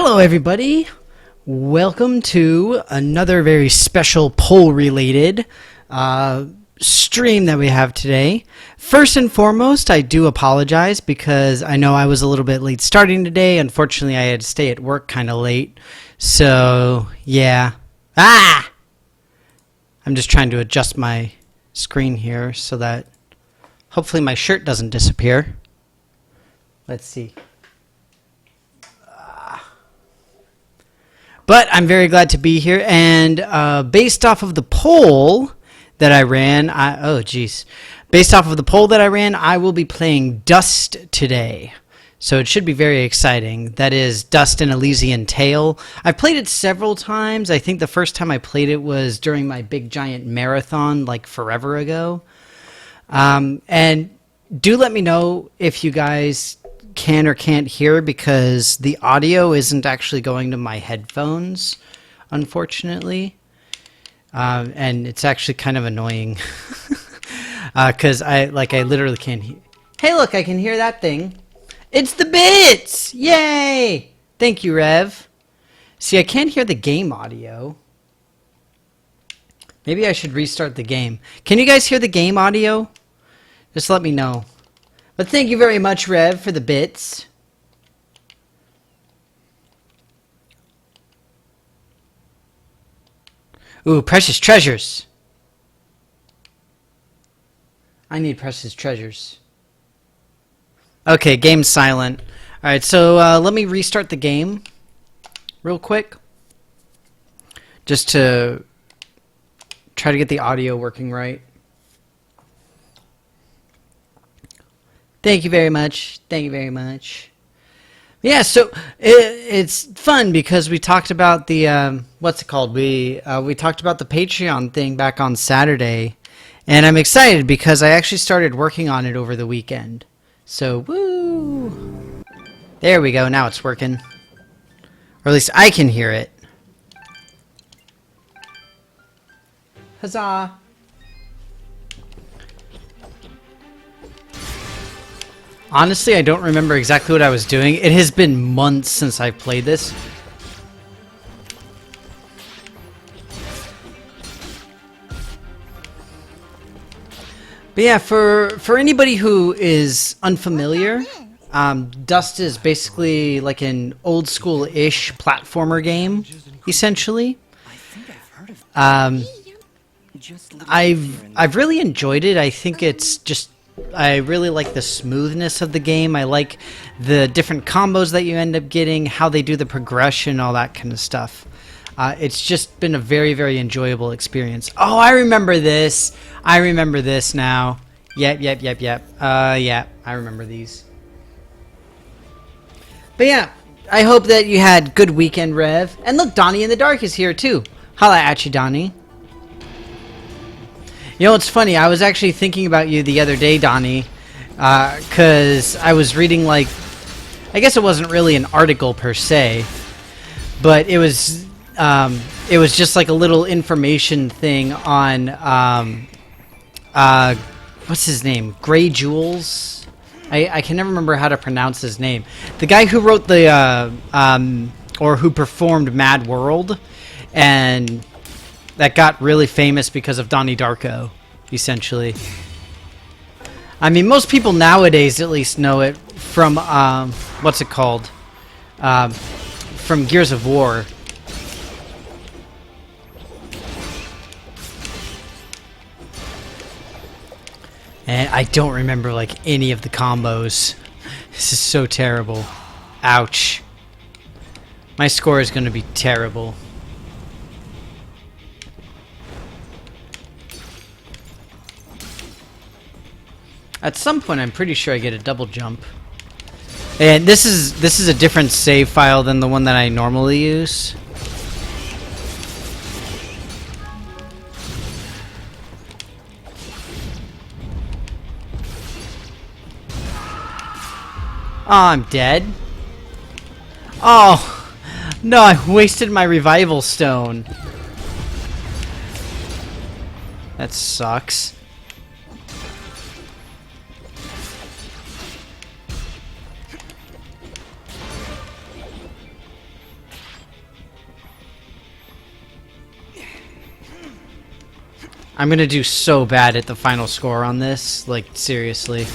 Hello everybody, welcome to another very special poll related stream that we have today. First and foremost, I do apologize because I know I was a little bit late starting today. Unfortunately, I had to stay at work kind of late, so yeah. I'm just trying to adjust my screen here so that hopefully my shirt doesn't disappear. Let's see. But I'm very glad to be here, and based off of the poll that I ran, based off of the poll that I ran, I will be playing Dust today. So it should be very exciting. That is Dust: An Elysian Tale. I've played it several times. I think the first time I played it was during my big giant marathon, like forever ago. And do let me know if you guys can or can't hear, because the audio isn't actually going to my headphones, unfortunately. And it's actually kind of annoying because I literally can't hear. Hey, look, I can hear that thing. It's the bits! Yay! Thank you, Rev. See, I can't hear the game audio. Maybe I should restart the game. Can you guys hear the game audio? Just let me know. But thank you very much, Rev, for the bits. Ooh, precious treasures. I need precious treasures. Okay, game's silent. Alright, so let me restart the game real quick, just to try to get the audio working right. Thank you very much. Thank you very much. Yeah, so it's fun because we talked about the what's it called? We talked about the Patreon thing back on Saturday, and I'm excited because I actually started working on it over the weekend. So woo! There we go. Now it's working, or at least I can hear it. Huzzah! Honestly, I don't remember exactly what I was doing. It has been months since I've played this. But yeah, for anybody who is unfamiliar, Dust is basically like an old school-ish platformer game, essentially. I've really enjoyed it. I think it's just, I really like the smoothness of the game. I like the different combos that you end up getting, how they do the progression, all that kind of stuff. It's just been a very, very enjoyable experience. Oh, I remember this. I remember this now. Yep. Yeah, I remember these. But yeah, I hope that you had good weekend, Rev. And look, Donnie in the Dark is here too. Holla at you, Donnie. You know, it's funny, I was actually thinking about you the other day, Donnie, because I was reading, like, I guess it wasn't really an article per se, but it was just like a little information thing on, what's his name? Gray Jules? I can never remember how to pronounce his name. The guy who wrote the, or who performed Mad World, and that got really famous because of Donnie Darko, essentially. I mean, most people nowadays at least know it from, what's it called? From Gears of War. And I don't remember, like, any of the combos. This is so terrible. Ouch. My score is going to be terrible. At some point, I'm pretty sure I get a double jump. And this is a different save file than the one that I normally use. Oh, I'm dead. Oh, no, I wasted my revival stone. That sucks. I'm gonna do so bad at the final score on this. Like, seriously.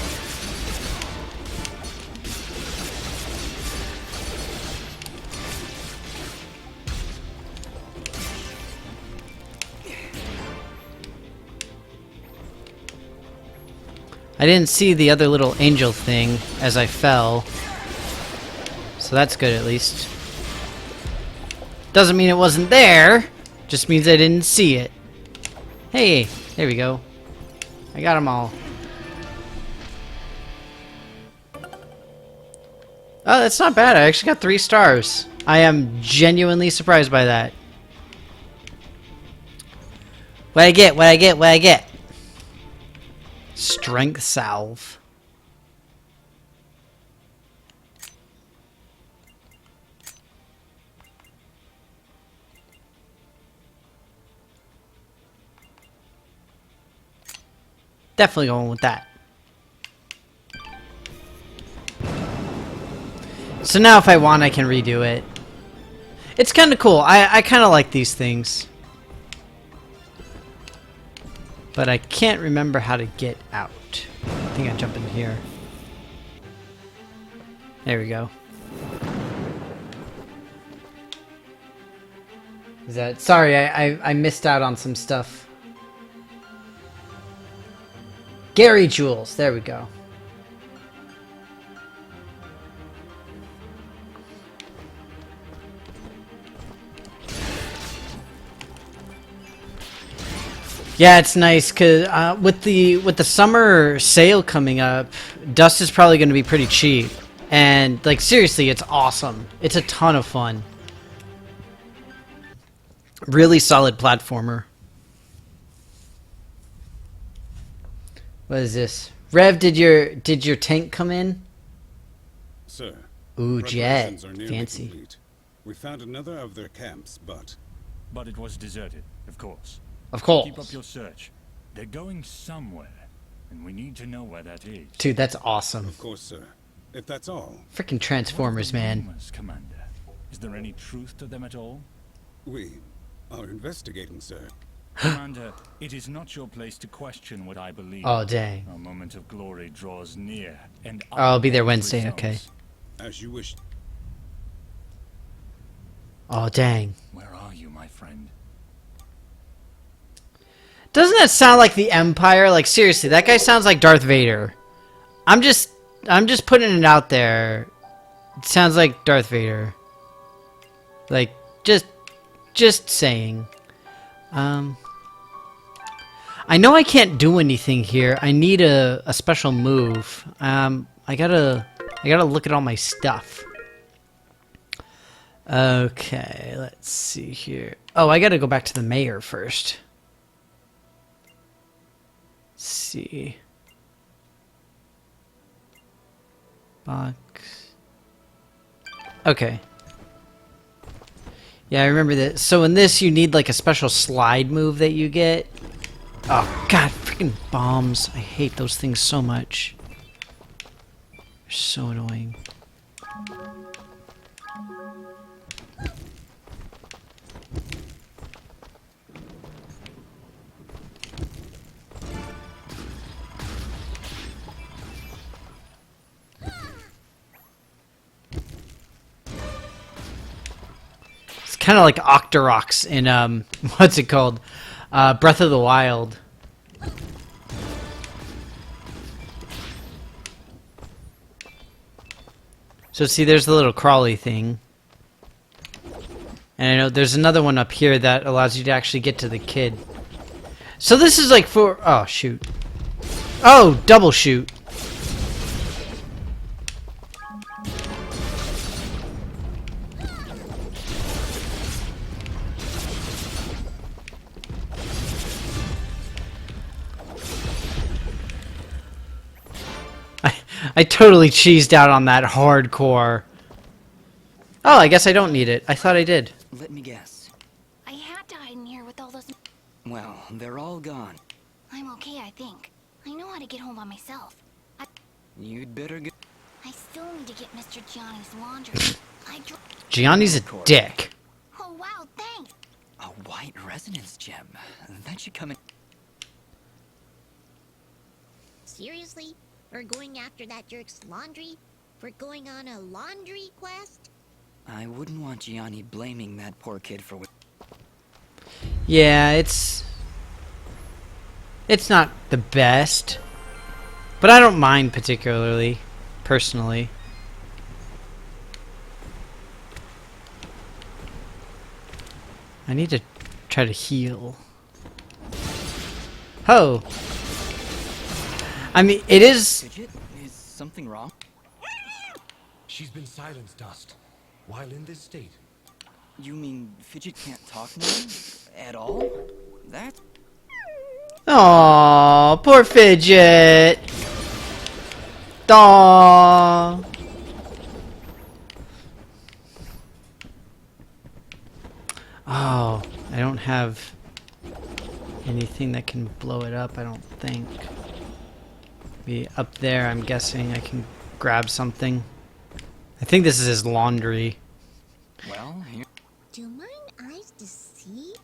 I didn't see the other little angel thing as I fell. So that's good, at least. Doesn't mean it wasn't there. Just means I didn't see it. Hey, there we go. I got them all. Oh, that's not bad. I actually got 3 stars. I am genuinely surprised by that. What I get, what I get, what I get. Strength salve. Definitely going with that. So now if I want, I can redo it. It's kind of cool. I kind of like these things. But I can't remember how to get out. I think I jump in here. There we go. Is that... Sorry, I missed out on some stuff. Gary Jules. There we go. Yeah, it's nice because with the summer sale coming up, Dust is probably going to be pretty cheap, and like seriously, it's awesome. It's a ton of fun. Really solid platformer. What is this? Rev, did your tank come in? Sir. Ooh, jet. Are nearly Fancy. complete. We found another of their camps, but it was deserted, of course. Of course. Keep up your search. They're going somewhere, and we need to know where that is. Dude, that's awesome. of course, sir. If that's all, Freaking Transformers, What are the man. rumors, Commander? Is there any truth to them at all? we are investigating, sir. Commander, it is not your place to question what I believe. Oh, dang. Our moment of glory draws near, and I'll be there our Wednesday, results. okay. As you wish. Oh, dang. Where are you, my friend? Doesn't that sound like the Empire? Like, seriously, that guy sounds like Darth Vader. I'm just putting it out there. It sounds like Darth Vader. Like, just saying. I know I can't do anything here. I need a special move. I gotta look at all my stuff. Okay, let's see here. Oh, I gotta go back to the mayor first. Let's see. Box. Okay. Yeah, I remember that. So in this, you need like a special slide move that you get. Oh, God, freaking bombs. I hate those things so much. They're so annoying. It's kind of like Octoroks in, what's it called? Breath of the Wild. So see, there's the little crawly thing. And I know there's another one up here that allows you to actually get to the kid. So this is like for... Oh, shoot. Oh, double shoot. I totally cheesed out on that hardcore. Oh, I guess I don't need it. I thought I did. Let me guess. I had to hide in here with all those... Well, they're all gone. I'm okay, I think. I know how to get home by myself. You'd better go. I still need to get Mr. Gianni's laundry. Gianni's a dick. Oh, wow, thanks. A white resonance gem. That should come in. Seriously? We're going after that jerk's laundry? We're going on a laundry quest? I wouldn't want Gianni blaming that poor kid for what. Yeah, it's not the best, but I don't mind particularly, personally. I need to try to heal. Oh. I mean, it is... Fidget, is something wrong? She's been silenced, Dust. While in this state, You mean Fidget can't talk now? At all? That? Aww, poor Fidget. Aww. Oh, I don't have anything that can blow it up, I don't think. Be up there, I'm guessing I can grab something. I think this is his laundry. Well, here. Do mine eyes deceive?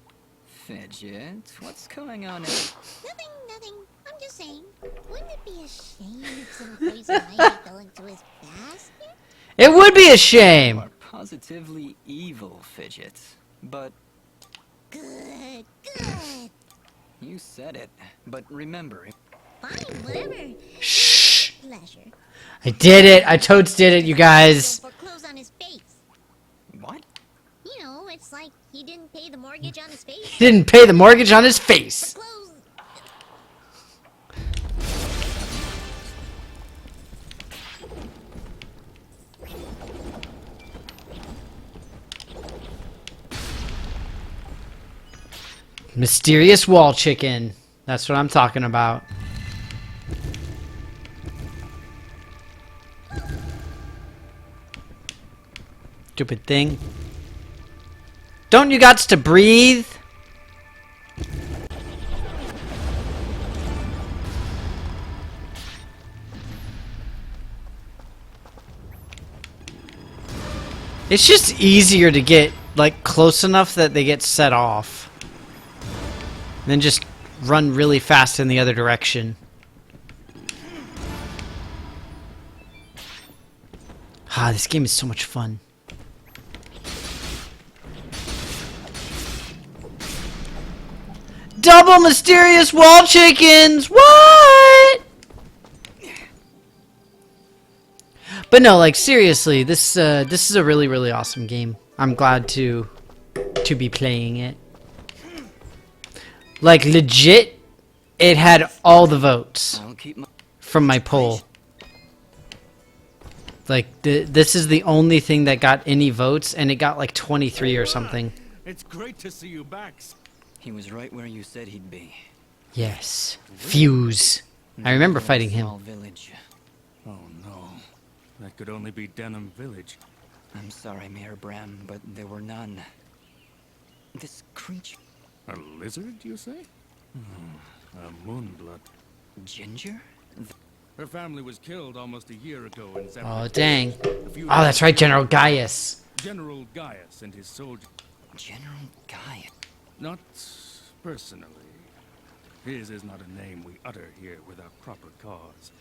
Fidget, what's going on? Nothing, nothing. I'm just saying. Wouldn't it be a shame if some poison ivy fell into his basket? It would be a You shame! are positively evil, Fidget. But Good, good. you said it. But remember, Fine, whatever. Shh! Pleasure. I did it! I totes did it, you guys! Don't foreclose on his face. what? You know, it's like he didn't pay the mortgage on his face. He didn't pay the mortgage on his face! Foreclose. Mysterious wall chicken. That's what I'm talking about. Stupid thing. Don't you gots to breathe? It's just easier to get, like, close enough that they get set off. Then just run really fast in the other direction. Ah, this game is so much fun. Double mysterious wall chickens! What? But no, like seriously, this is a really, really awesome game. I'm glad to be playing it. Like legit, it had all the votes I'll keep my. from my poll. Like this is the only thing that got any votes, and it got like 23 or something. It's great to see you back. He was right where you said he'd be. Yes, Fuse. I remember fighting him. Small village. Oh no. That could only be Denham Village. I'm sorry, Mayor Bram, but there were none. This creature, A lizard, you say? A moonblood. Ginger? Her family was killed almost a year ago in Oh Zephyr. dang! A few Oh, that's right, General Gaius. General Gaius and his soldiers. General Guy. Not personally. His is not a name we utter here without proper cause.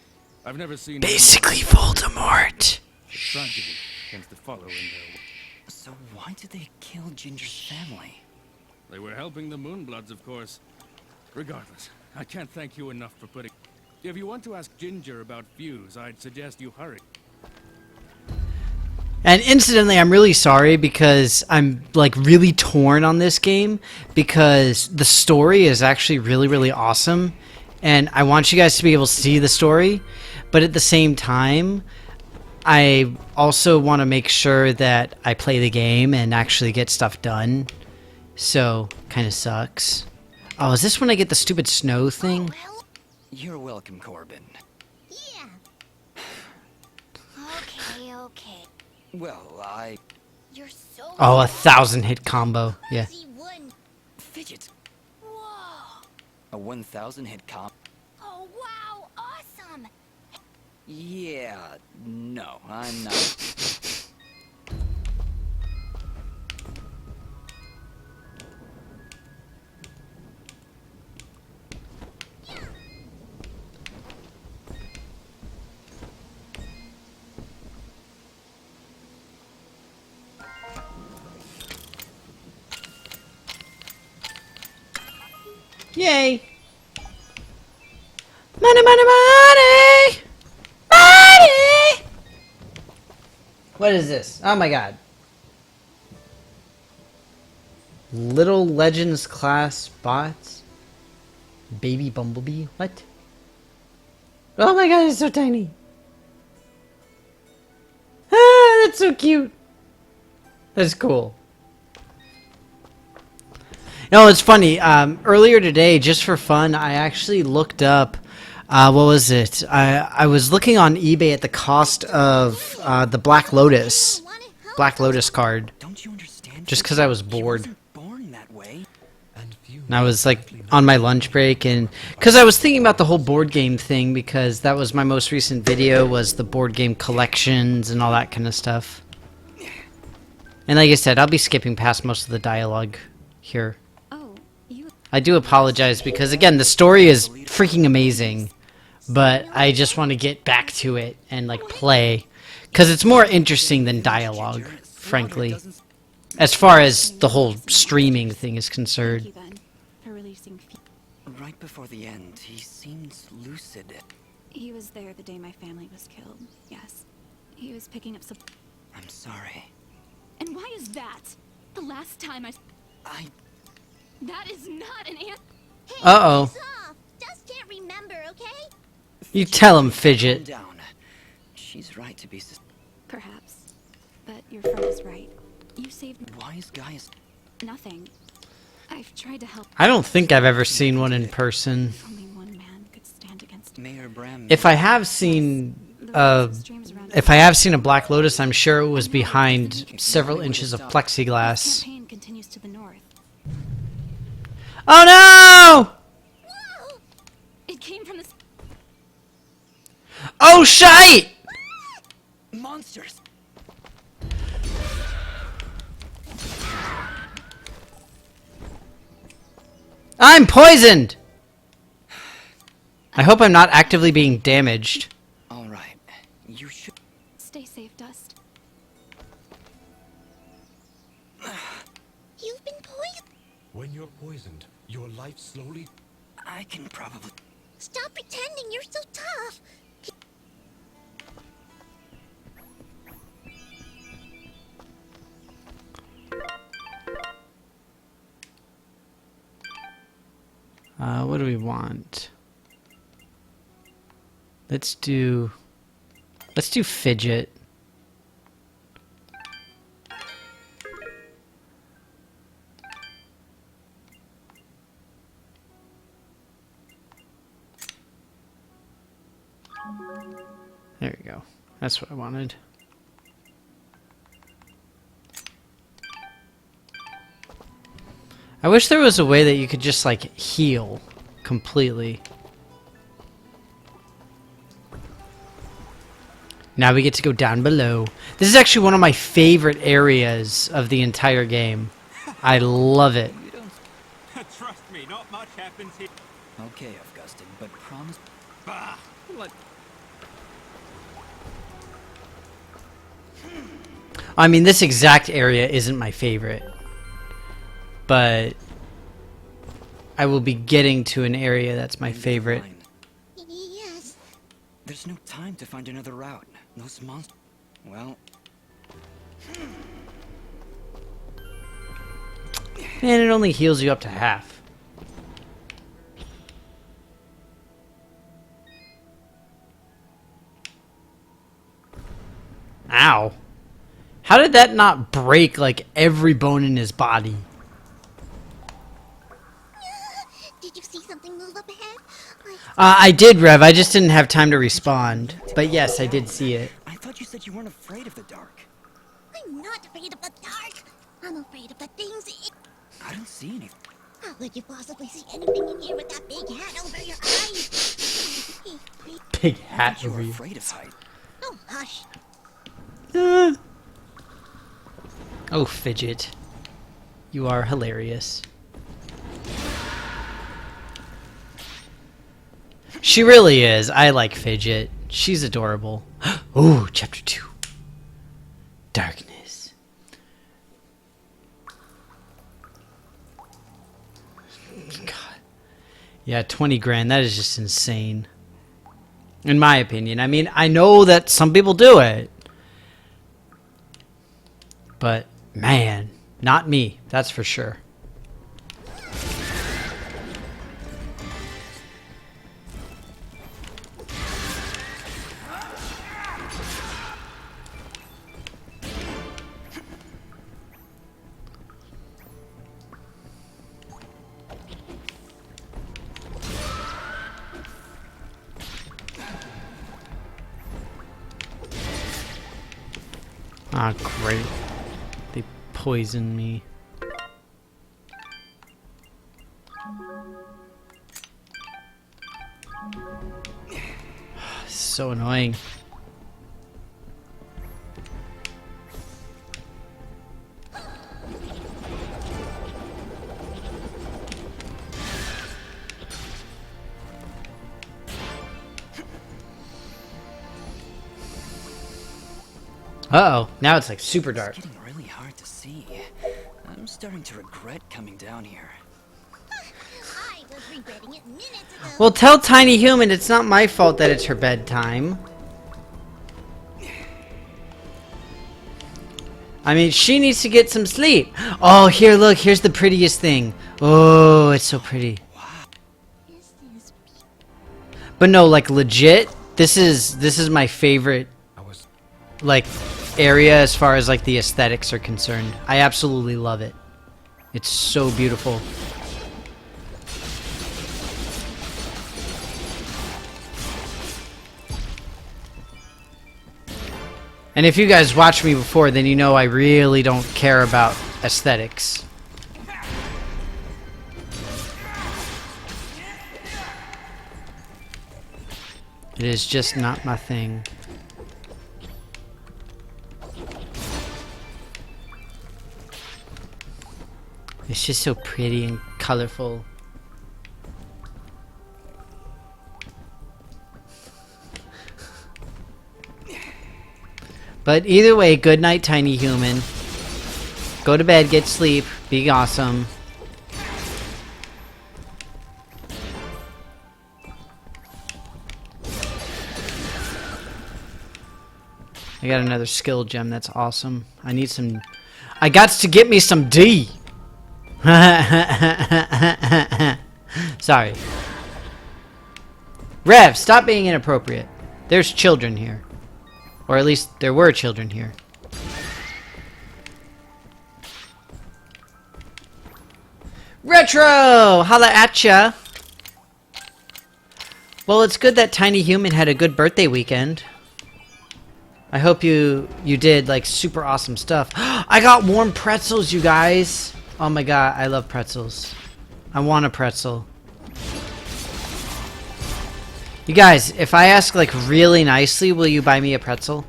I've never seen Basically, Voldemort. The tragedy tends to follow in their wake. So why did they kill Ginger's family? They were helping the Moonbloods, of course. Regardless, I can't thank you enough for putting... If you want to ask Ginger about Fuse, I'd suggest you hurry. And incidentally, I'm really sorry because I'm like really torn on this game because the story is actually really, really awesome. And I want you guys to be able to see the story. But at the same time, I also want to make sure that I play the game and actually get stuff done. So, kind of sucks. Oh, is this when I get the stupid snow thing? Well, You're welcome, Corbin. yeah. Okay, okay. Well, You're so... Oh, 1,000 hit combo. Yeah. Easy one. Fidget. Whoa! A 1,000 hit comp. Oh, wow! Awesome! Yeah, no, I'm not. Yay! Money, money, money! Money! What is this? Oh my god. Little Legends class bots? Baby Bumblebee? What? Oh my god, it's so tiny. Ah, that's so cute. That's cool. No, it's funny. Earlier today, just for fun, I actually looked up, what was it? I was looking on eBay at the cost of the Black Lotus card. Don't you understand? Just because I was He bored. wasn't born that way. And few And I was like on my lunch break, and because I was thinking about the whole board game thing, because that was my most recent video, was the board game collections and all that kind of stuff. And like I said, I'll be skipping past most of the dialogue here. Oh, you. I do apologize because, again, the story is freaking amazing, but I just want to get back to it and like play, because it's more interesting than dialogue, frankly, as far as the whole streaming thing is concerned. Thank you then for releasing. Right before the end, he seems lucid. He was there the day my family was killed. Yes, he was picking up some. I'm sorry. And why is that? The last time I that is not an answer. Hey, Uh-oh. ease off. Just can't remember, okay? You tell him, calm Fidget. down. She's right to be Perhaps, but your friend is right. You saved wise guys. nothing. I've tried to help. I don't think I've ever seen one in person. Only one man could stand against Mayor Bram. If I have seen if I have seen a Black Lotus, I'm sure it was behind several inches of plexiglass. campaign continues to the north. Oh no! It came from the. Oh shite! monsters. I'm poisoned! I hope I'm not actively being damaged. All right. You should. Stay safe, Dust. You've been poisoned. when you're poisoned, your life slowly. I can probably. Stop pretending you're so tough. What do we want? Let's do Fidget. There we go. That's what I wanted. I wish there was a way that you could just like heal completely. Now we get to go down below. This is actually one of my favorite areas of the entire game. I love it. Trust me, not much happens here. Okay, Augustine, but promise. Bah! What? I mean, this exact area isn't my favorite, but I will be getting to an area that's my favorite. Fine. Yes. There's no time to find another route. Those monsters. Well, Man, it only heals you up to half. Ow. How did that not break like every bone in his body? Did you see something move up ahead? I did, Rev. I just didn't have time to respond. But yes, I did see it. I thought you said you weren't afraid of the dark. I'm not afraid of the dark. I'm afraid of the things it... I don't see anything. How could you possibly see anything in here with that big hat over your eyes? Big hat You over were you. afraid of height. Oh, hush. Oh, Fidget. You are hilarious. She really is. I like Fidget. She's adorable. Ooh, chapter 2. Darkness. God. Yeah, 20 grand. That is just insane. In my opinion. I mean, I know that some people do it. But, man, not me. That's for sure. Ah, great. They poisoned me. So annoying. Uh-oh, now it's like super dark. It's getting really hard to see. I'm starting to regret coming down here. I was regretting it minutes ago. Well, tell Tiny Human it's not my fault that it's her bedtime. I mean, she needs to get some sleep. Oh, here, look, here's the prettiest thing. Oh, it's so pretty. Is this But no, like legit, this is my favorite I was like area as far as like the aesthetics are concerned. I absolutely love it. It's so beautiful. And if you guys watched me before, then you know I really don't care about aesthetics. It is just not my thing. It's just so pretty and colorful. But either way, good night, Tiny Human. Go to bed, get sleep, be awesome. I got another skill gem, that's awesome. I need some... I got to get me some D! Sorry. Rev, stop being inappropriate. There's children here. Or at least there were children here. Retro! Holla at ya! Well, it's good that Tiny Human had a good birthday weekend. I hope you did like super awesome stuff. I got warm pretzels, you guys! Oh my god, I love pretzels. I want a pretzel. You guys, if I ask like really nicely, will you buy me a pretzel?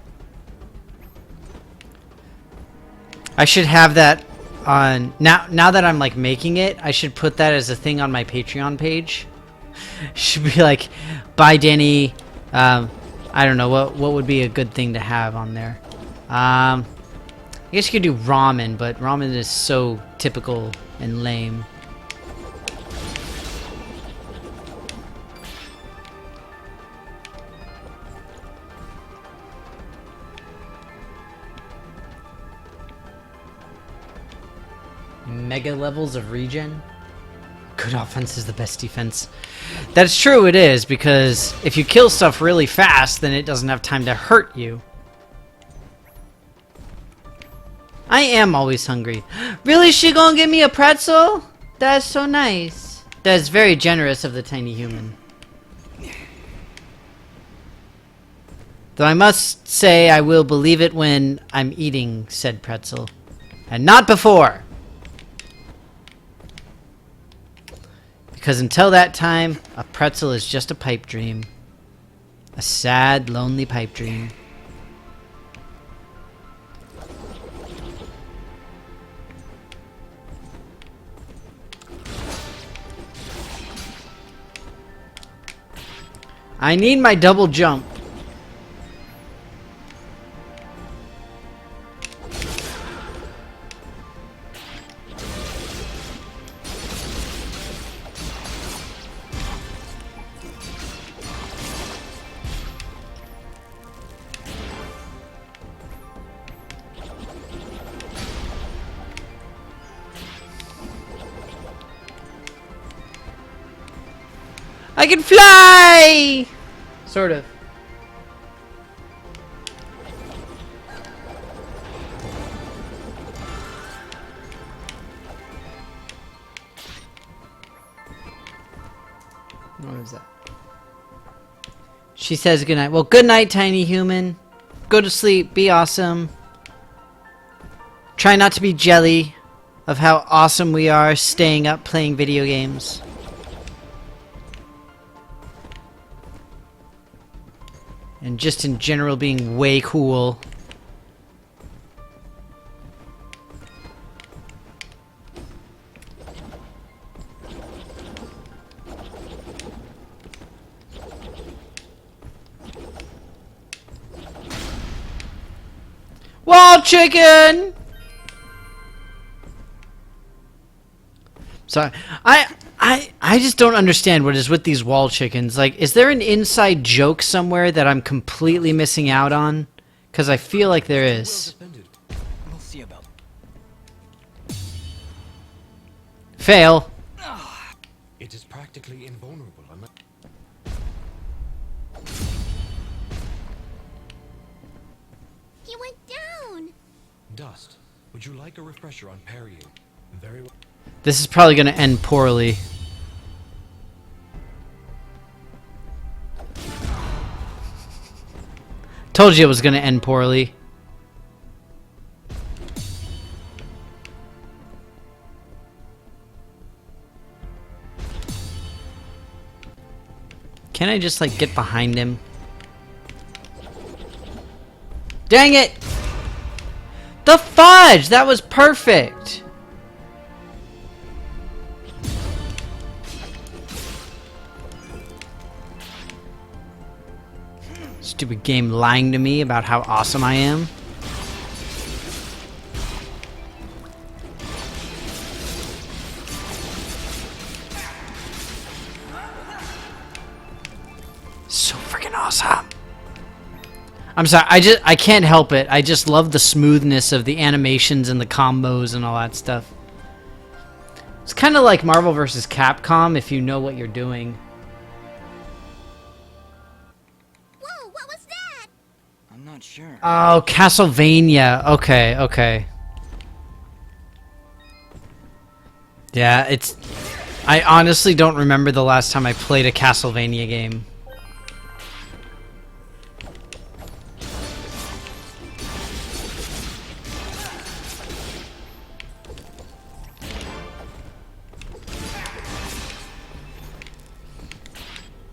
I should have that on now that I'm like making it, I should put that as a thing on my Patreon page. Should be like, buy Danny, I don't know, what would be a good thing to have on there? I guess you could do ramen, but ramen is so typical and lame. Mega levels of regen? Good offense is the best defense. That's true, it is, because if you kill stuff really fast, then it doesn't have time to hurt you. I am always hungry. Really, she gonna give me a pretzel? That's so nice. That's very generous of the Tiny Human. Though I must say I will believe it when I'm eating said pretzel. And not before! Because until that time, a pretzel is just a pipe dream. A sad, lonely pipe dream. I need my double jump. I can fly! Sort of. What was that? She says goodnight. Well, good night, tiny human. Go to sleep. Be awesome. Try not to be jelly of how awesome we are staying up playing video games. And just in general being way cool. Wall chicken! Sorry, I just don't understand what is with these wall chickens. Like, is there an inside joke somewhere that I'm completely missing out on? Because I feel like there is. We'll see about. Fail. It is practically invulnerable. He went down. Dust, would you like a refresher on parrying? Very well. This is probably going to end poorly. Told you it was going to end poorly. Can I just, like, get behind him? Dang it! The fudge! That was perfect! Stupid game lying to me about how awesome I am. So freaking awesome. I'm sorry, I can't help it. I just love the smoothness of the animations and the combos and all that stuff. It's kind of like Marvel vs. Capcom if you know what you're doing. Whoa, what was that? I'm not sure. Oh, Castlevania. Okay, okay. Yeah, it's... I honestly don't remember the last time I played a Castlevania game.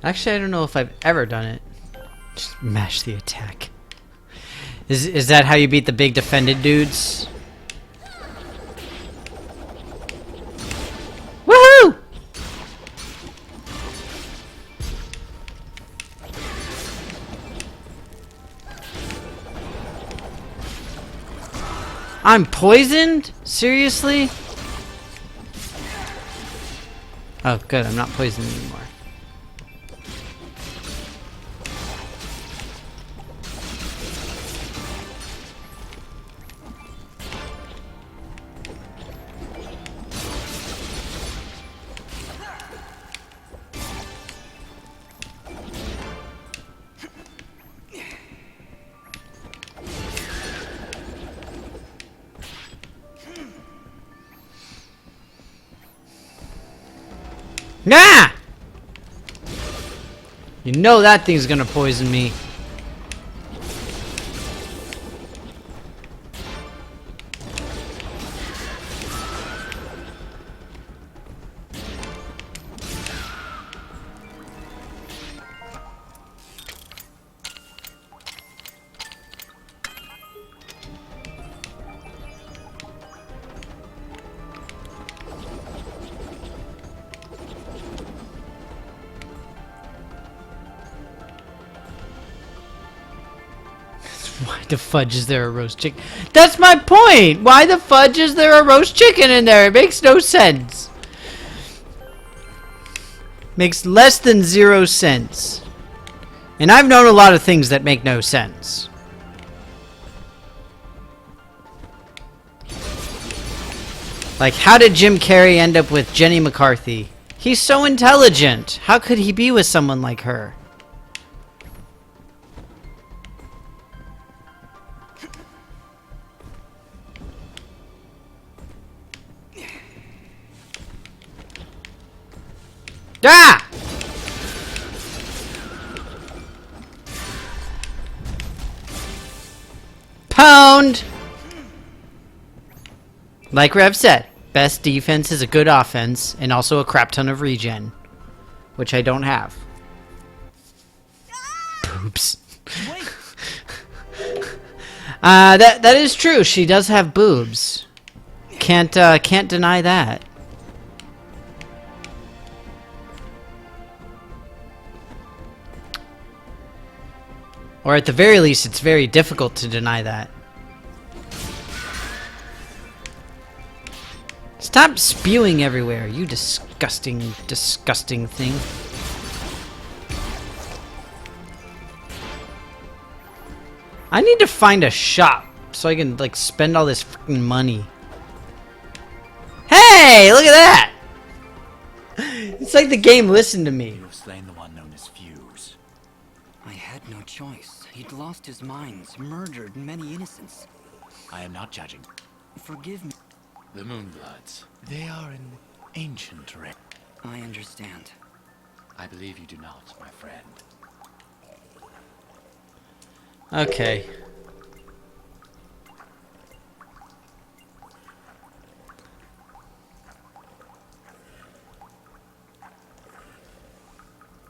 Actually, I don't know if I've ever done it. Just mash the attack. Is that how you beat the big defended dudes? Woohoo! I'm poisoned? Seriously? Oh, good. I'm not poisoned anymore. Nah! You know that thing's gonna poison me. Why the fudge is there a roast chicken? That's my point! Why the fudge is there a roast chicken in there? It makes no sense. Makes less than 0 sense. And I've known a lot of things that make no sense. Like, how did Jim Carrey end up with Jenny McCarthy? He's so intelligent. How could he be with someone like her? Ah! Pound! Like Rev said, best defense is a good offense, and also a crap ton of regen. Which I don't have. Boobs. That is true. She does have boobs. Can't deny that. Or at the very least, it's very difficult to deny that. Stop spewing everywhere, you disgusting, disgusting thing. I need to find a shop so I can, like, spend all this freaking money. Hey, look at that! It's like the game listened to me. You have slain the one known as Fuse. I had no choice. He'd lost his mind, murdered many innocents. I am not judging. Forgive me. The Moonbloods. They are an ancient race. I understand. I believe you do not, my friend. Okay.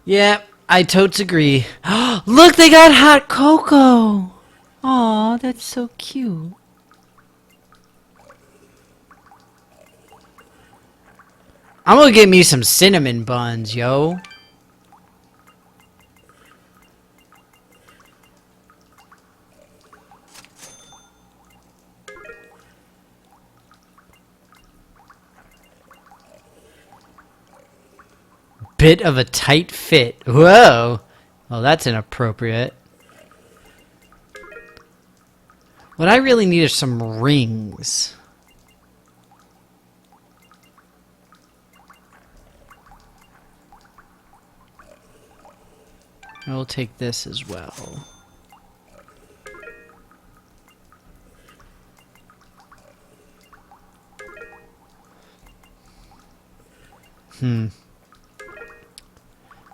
Yeah, I totes agree. Look, they got hot cocoa! Aw, that's so cute. I'm gonna get me some cinnamon buns, yo. Bit of a tight fit. Whoa! Well, that's inappropriate. What I really need is some rings. I will take this as well.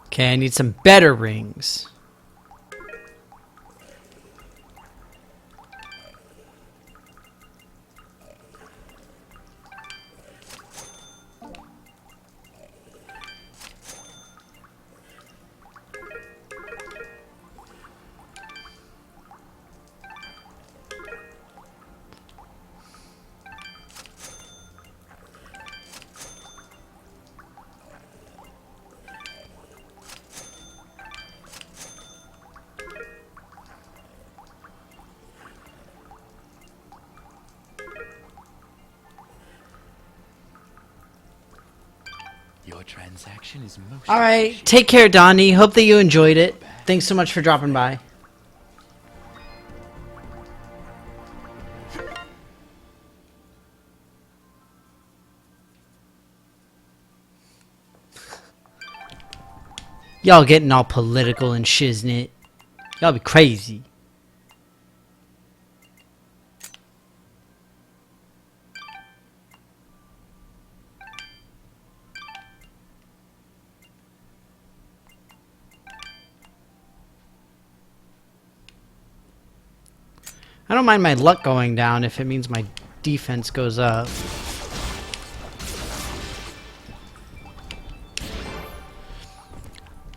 Okay, I need some better rings. Your transaction is most Alright, take care, Donnie. Hope that you enjoyed it. Thanks so much for dropping by. Y'all getting all political and shiznit. Y'all be crazy. I don't mind my luck going down if it means my defense goes up.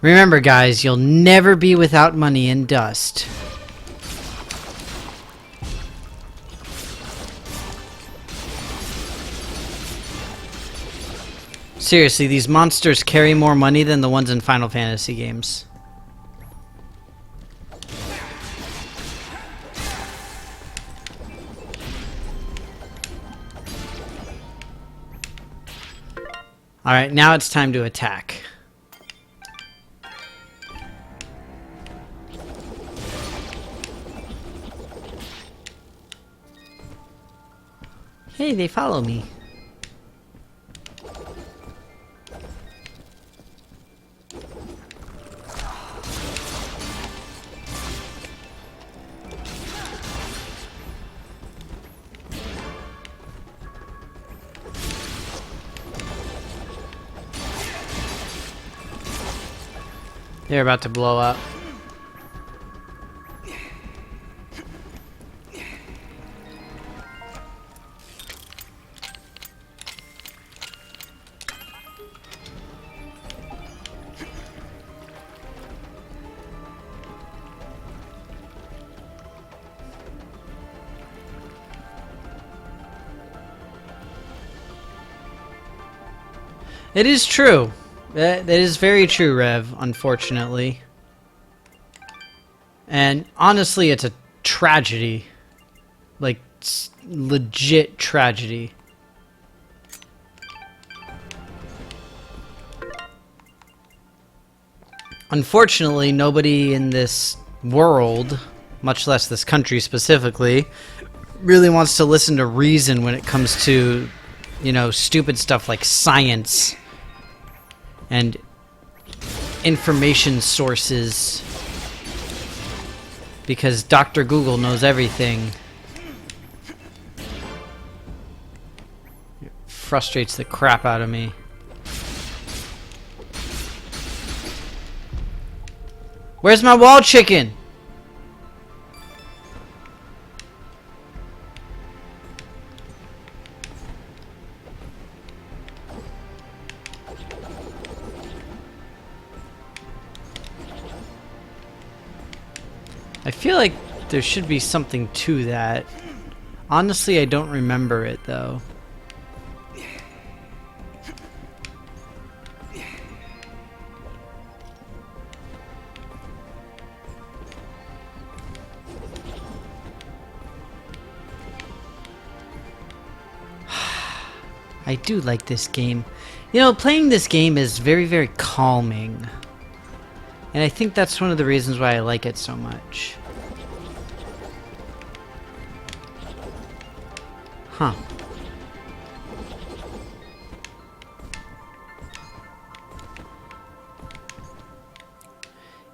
Remember, guys, you'll never be without money and dust. Seriously, these monsters carry more money than the ones in Final Fantasy games. Alright, now it's time to attack. Hey, they follow me. They're about to blow up. It is true. That is very true, Rev, unfortunately. And honestly, it's a tragedy. Like, legit tragedy. Unfortunately, nobody in this world, much less this country specifically, really wants to listen to reason when it comes to, you know, stupid stuff like science and information sources, because Dr. Google knows everything. It frustrates the crap out of me. Where's my wall chicken? I feel like there should be something to that. Honestly, I don't remember it though. I do like this game. You know, playing this game is very, very calming. And I think that's one of the reasons why I like it so much. Huh.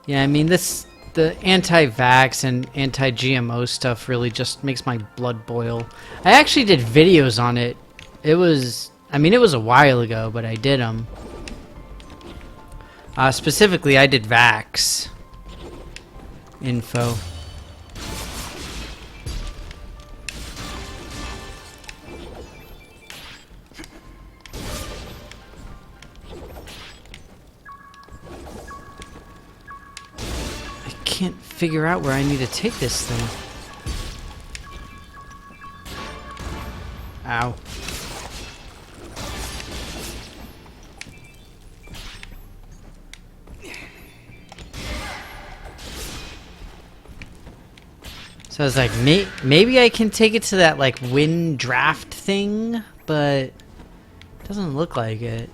Yeah, I mean, the anti-vax and anti-GMO stuff really just makes my blood boil. I actually did videos on it. It was a while ago, but I did them. Specifically, I did Vax info. I can't figure out where I need to take this thing. Ow. So I was like, maybe I can take it to that, like, wind draft thing, but it doesn't look like it.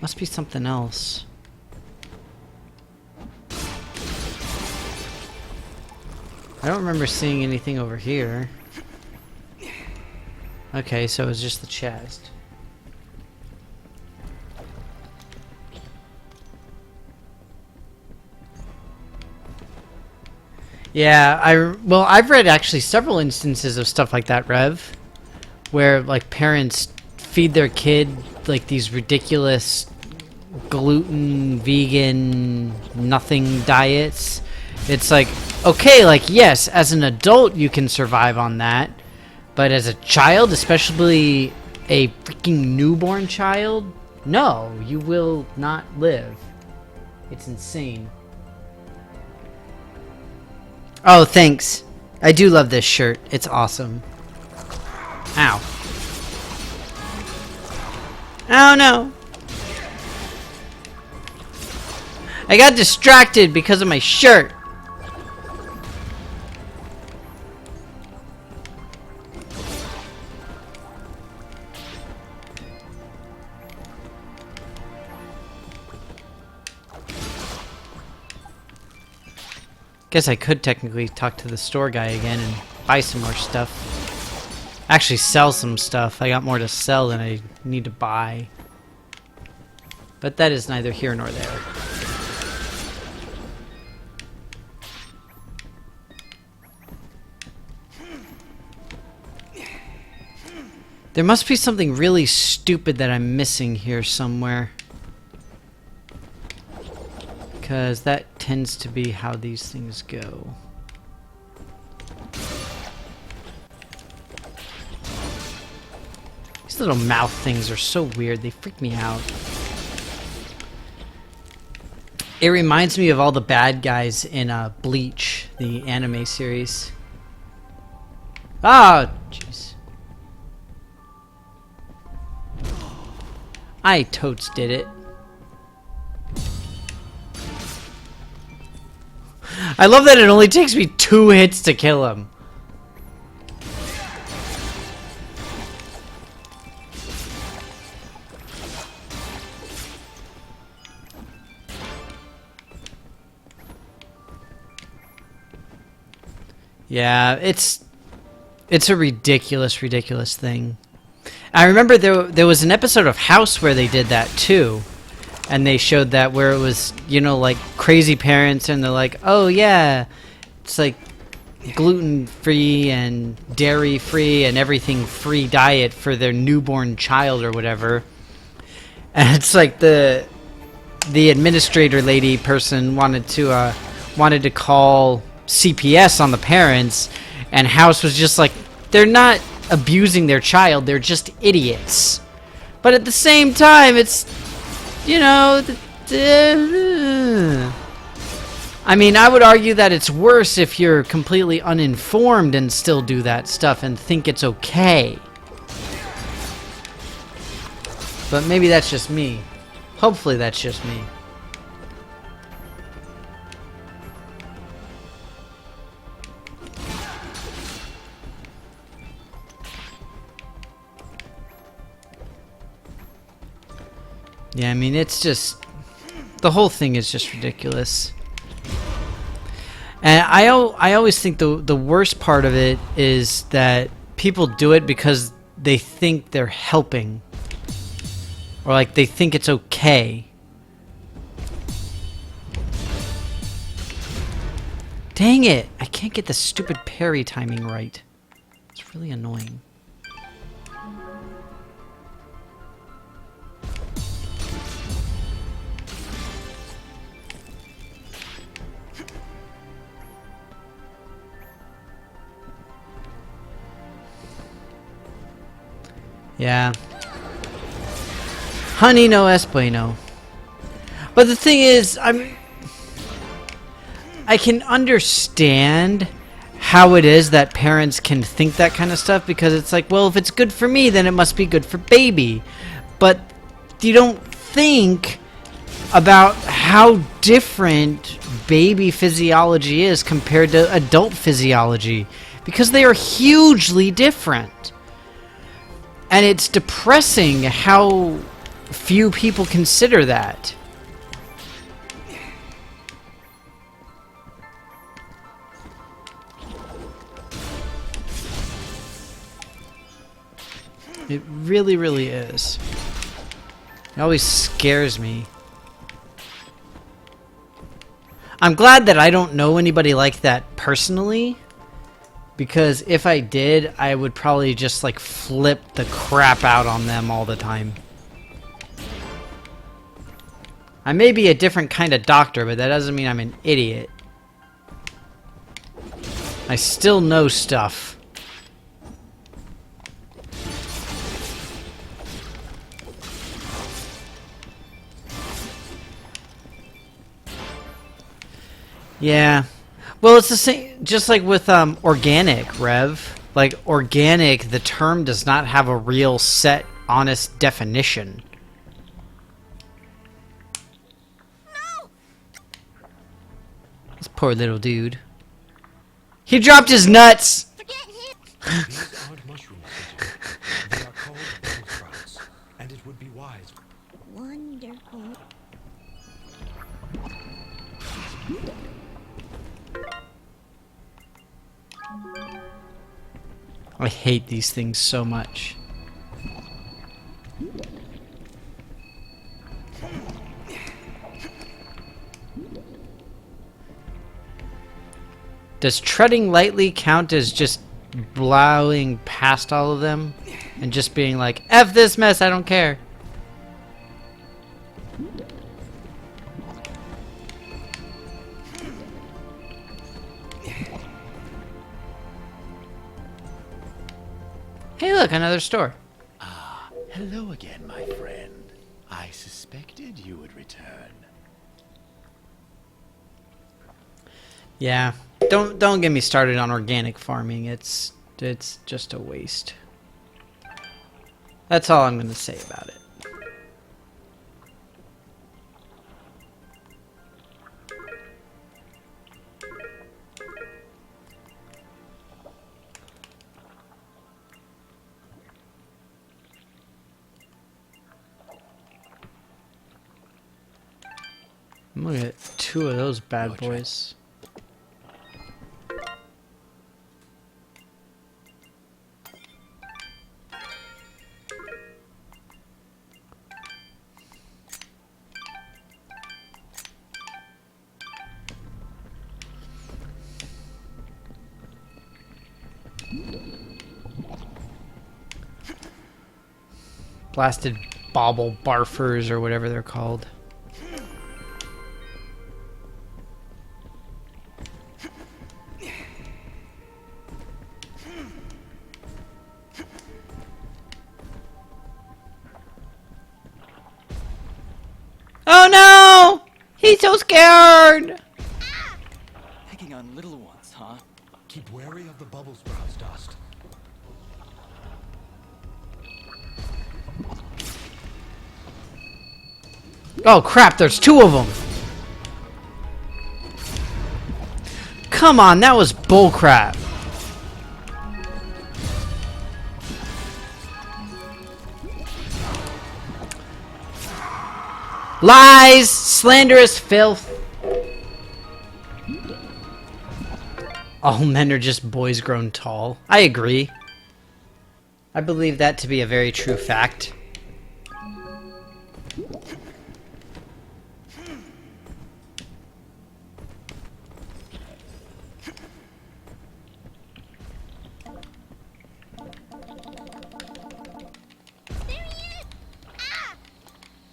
Must be something else. I don't remember seeing anything over here. Okay, so it was just the chest. Yeah, I've read actually several instances of stuff like that, Rev, where like parents feed their kid like these ridiculous gluten, vegan, nothing diets. It's like, okay, like yes, as an adult you can survive on that, but as a child, especially a freaking newborn child, no, you will not live. It's insane. Oh, thanks. I do love this shirt. It's awesome. Ow. Oh no. I got distracted because of my shirt. Guess I could technically talk to the store guy again and buy some more stuff. Actually sell some stuff. I got more to sell than I need to buy. But that is neither here nor there. There must be something really stupid that I'm missing here somewhere. because that tends to be how these things go. These little mouth things are so weird. They freak me out. It reminds me of all the bad guys in Bleach, the anime series. Ah, jeez. I totes did it. I love that it only takes me 2 hits to kill him. Yeah, it's a ridiculous thing. I remember there was an episode of House where they did that too, and they showed that where it was, you know, like crazy parents, and they're like, oh yeah, it's like gluten free and dairy free and everything free diet for their newborn child or whatever, and it's like the administrator lady person wanted to call CPS on the parents, and House was just like, they're not abusing their child, they're just idiots. But at the same time, it's, you know, I mean, I would argue that it's worse if you're completely uninformed and still do that stuff and think it's okay. But maybe that's just me. Hopefully that's just me. Yeah, I mean, it's just... the whole thing is just ridiculous. And I always think the worst part of it is that people do it because they think they're helping. Or, like, they think it's okay. Dang it! I can't get the stupid parry timing right. It's really annoying. Yeah. Honey, no es bueno. But the thing is, I can understand how it is that parents can think that kind of stuff, because it's like, well, if it's good for me, then it must be good for baby. But you don't think about how different baby physiology is compared to adult physiology, because they are hugely different. And it's depressing how few people consider that. It really, really is. It always scares me. I'm glad that I don't know anybody like that personally. Because if I did, I would probably just like flip the crap out on them all the time. I may be a different kind of doctor, but that doesn't mean I'm an idiot. I still know stuff. Yeah. Well, it's the same, just like with organic, Rev. Like, organic, the term does not have a real set, honest definition. No! This poor little dude. He dropped his nuts! Forget him! These aren't mushrooms, Peter. They are called bone sprouts, and it would be wise. Wonderful. I hate these things so much. Does treading lightly count as just blowing past all of them and just being like, F this mess, I don't care? look, another store. Ah, hello again, my friend. I suspected you would return. Yeah. Don't get me started on organic farming. It's just a waste. That's all I'm going to say about it. I'm gonna get 2 of those bad boys. Blasted bauble barfers or whatever they're called. Oh no! He's so scared! Picking on little ones, huh? Keep wary of the bubble sprouts, Dust. Oh crap, there's 2 of them! Come on, that was bullcrap. Lies! Slanderous filth! All men are just boys grown tall. I agree. I believe that to be a very true fact.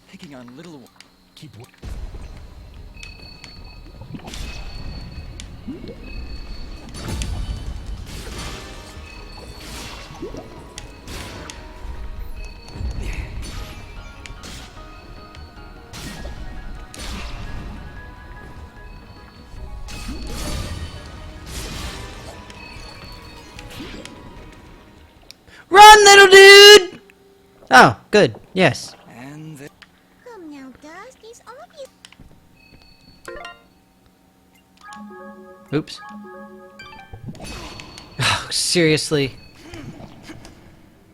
Picking on little ones. Keep. Run, little dude! Oh, good. Yes. And the Come now, Dust. It's obvious. Oops. Oh, seriously?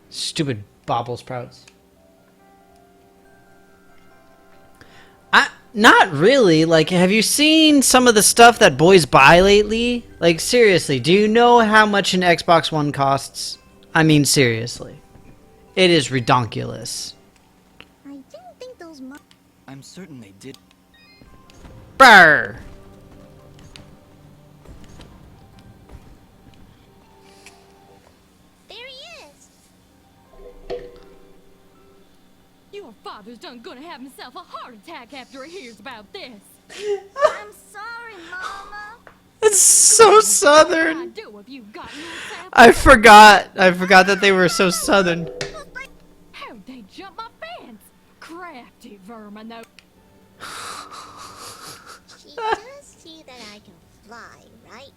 Stupid bauble sprouts. Not really. Like, have you seen some of the stuff that boys buy lately? Like, seriously, do you know how much an Xbox One costs? I mean, seriously. It is redonkulous. I didn't think those I'm certain they did. Brr! There he is. Your father's done gonna have himself a heart attack after he hears about this. I'm sorry, Mama. It's so What southern. do if you got yourself? I forgot that they were so southern. How'd they jump my fence? Crafty vermin, though. She does see that I can fly, right?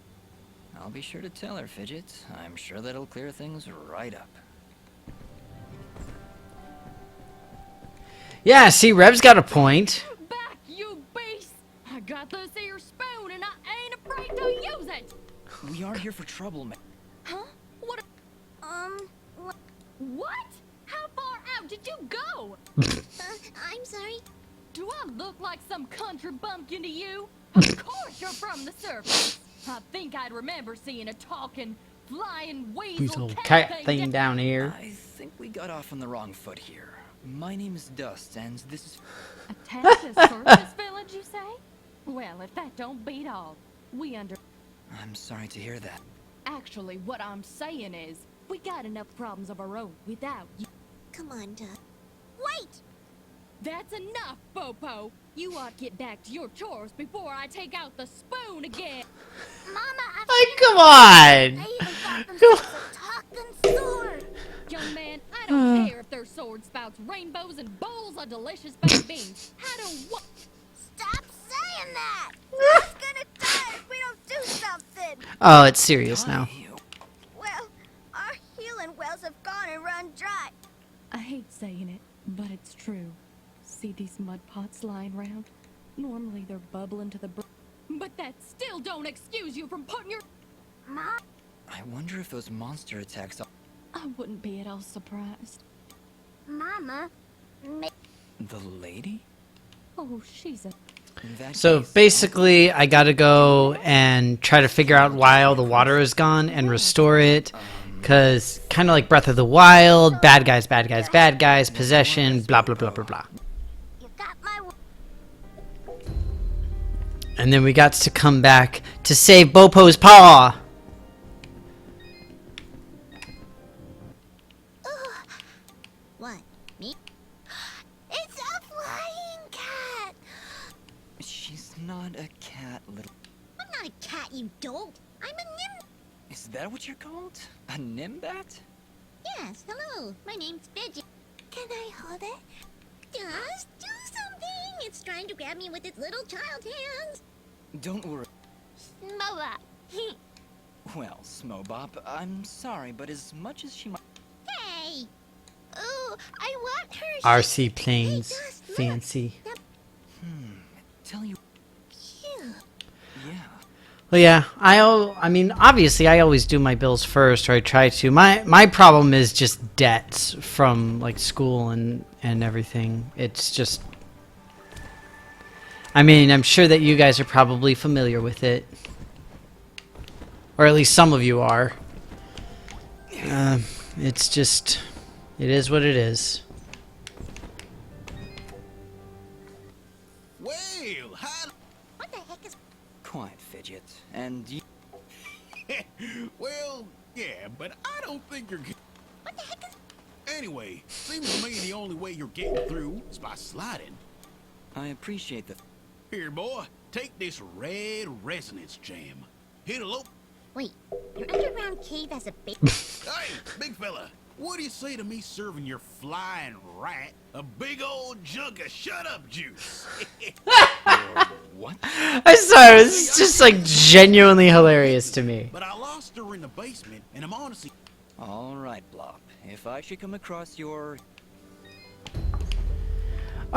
I'll be sure to tell her, Fidget. I'm sure that'll clear things right up. Yeah, see, Rev's got a point. Back, you beast! I got this here spoon and I ain't afraid to use it! We aren't here for trouble, man. Huh? What? What? What? How far out did you go? I'm sorry. Do I look like some country bumpkin to you? Of course you're from the surface. I think I'd remember seeing a talking, flying weasel Cat thing down here. I think we got off on the wrong foot here. My name is Dust, and this is... Attached to surface village, you say? Well, if that don't beat all, we under... I'm sorry to hear that. Actually, what I'm saying is, we got enough problems of our own without you. Come on, Dust. Wait! That's enough, Popo! You ought to get back to your chores before I take out the spoon again! Mama, Like, come on! I even got themselves a talking sword. young man, I don't care if their sword spouts rainbows and bowls of delicious baked beans. I don't want. Stop saying that! Who's gonna die if we don't do something? Oh, it's serious now. Well, our healing wells have gone and run dry. I hate saying it, but it's true. See these mud pots lying around? Normally they're bubbling to the but that still don't excuse you from putting your. Mom? I wonder if those monster attacks are... I wouldn't be at all surprised. Mama? The lady? Oh, she's a. In that So case, basically, I gotta go and try to figure out why all the water is gone and restore it. Because, kind of like Breath of the Wild, bad guys, bad guys, bad guys, possession, blah, blah, blah, blah, blah. You got my... And then we got to come back to save Bopo's paw. What? Me? It's a flying cat! she's not a cat, little... I'm not a cat, you dolt. I'm a nim... Is that what you're called? A nimbat? Yes, hello. My name's Fidget. Can I hold it? Just do something. It's trying to grab me with its little child hands. Don't worry. Moa. Well, Smobop, I'm sorry, but as much as she might... Hey. Ooh, I want her. RC planes, Hey, Gus, look. fancy. Tell you... Phew. Yeah. Well, yeah, I mean, obviously, I always do my bills first, or I try to. My problem is just debts from, like, school and everything. It's just... I mean, I'm sure that you guys are probably familiar with it. Or at least some of you are. It's just... It is what it is. Well, hi. What the heck is... Quiet, Fidget. And you... Well, yeah, but I don't think you're... What the heck is... Anyway, seems to me the only way you're getting through is by sliding. I appreciate the... Here, boy, take this red resonance jam. Hit a lope. Wait, your underground cave has a big... Hey, big fella, what do you say to me serving your flying rat a big old jug of shut-up juice? What? I'm sorry, this is just, like, genuinely hilarious to me. But I lost her in the basement, and I'm honestly... All right, Blop. If I should come across your...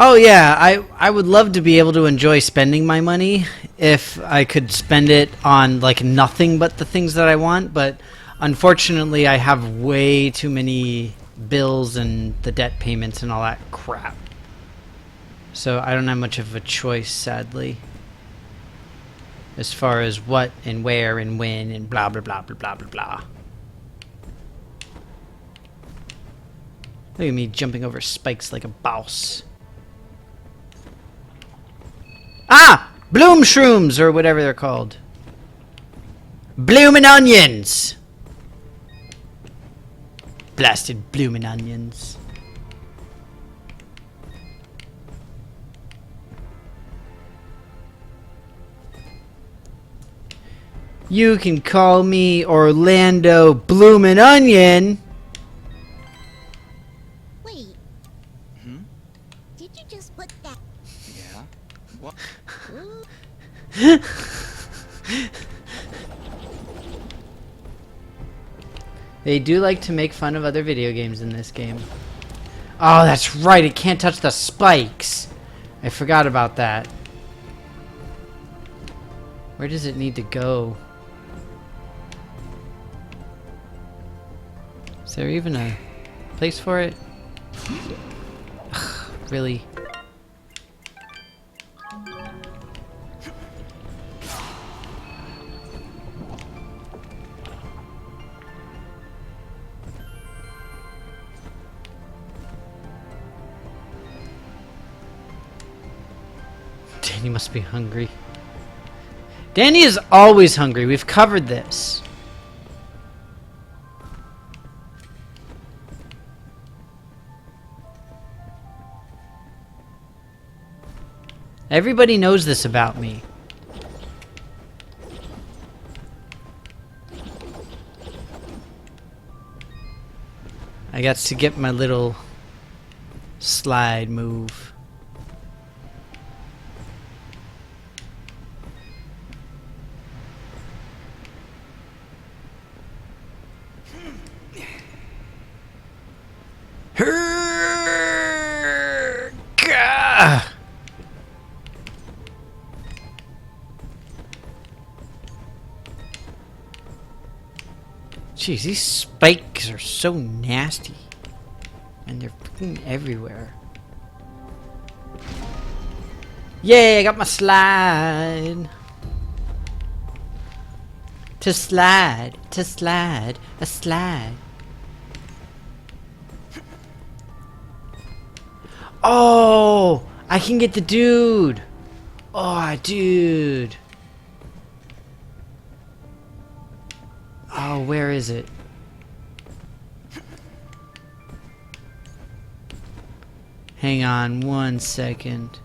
Oh yeah, I would love to be able to enjoy spending my money if I could spend it on like nothing but the things that I want, but unfortunately I have way too many bills and the debt payments and all that crap. So I don't have much of a choice, sadly, as far as what and where and when and blah blah blah blah blah blah blah. Look at me jumping over spikes like a boss. Ah! Bloom shrooms, or whatever they're called. Bloomin' onions! Blasted bloomin' onions. You can call me Orlando Bloomin' Onion. Wait. Did you just put that... Yeah? What? They do like to make fun of other video games in this game. Oh, that's right, it can't touch the spikes. I forgot about that. Where does it need to go? Is there even a place for it? Ugh, really? Danny must be hungry. Danny is always hungry. We've covered this. Everybody knows this about me. I got to get my little slide move. Gah! Jeez, these spikes are so nasty. And they're freaking everywhere. Yay, I got my slide. To slide, a slide. Oh, I can get the dude. Oh, dude. Oh, where is it? Hang on 1 second.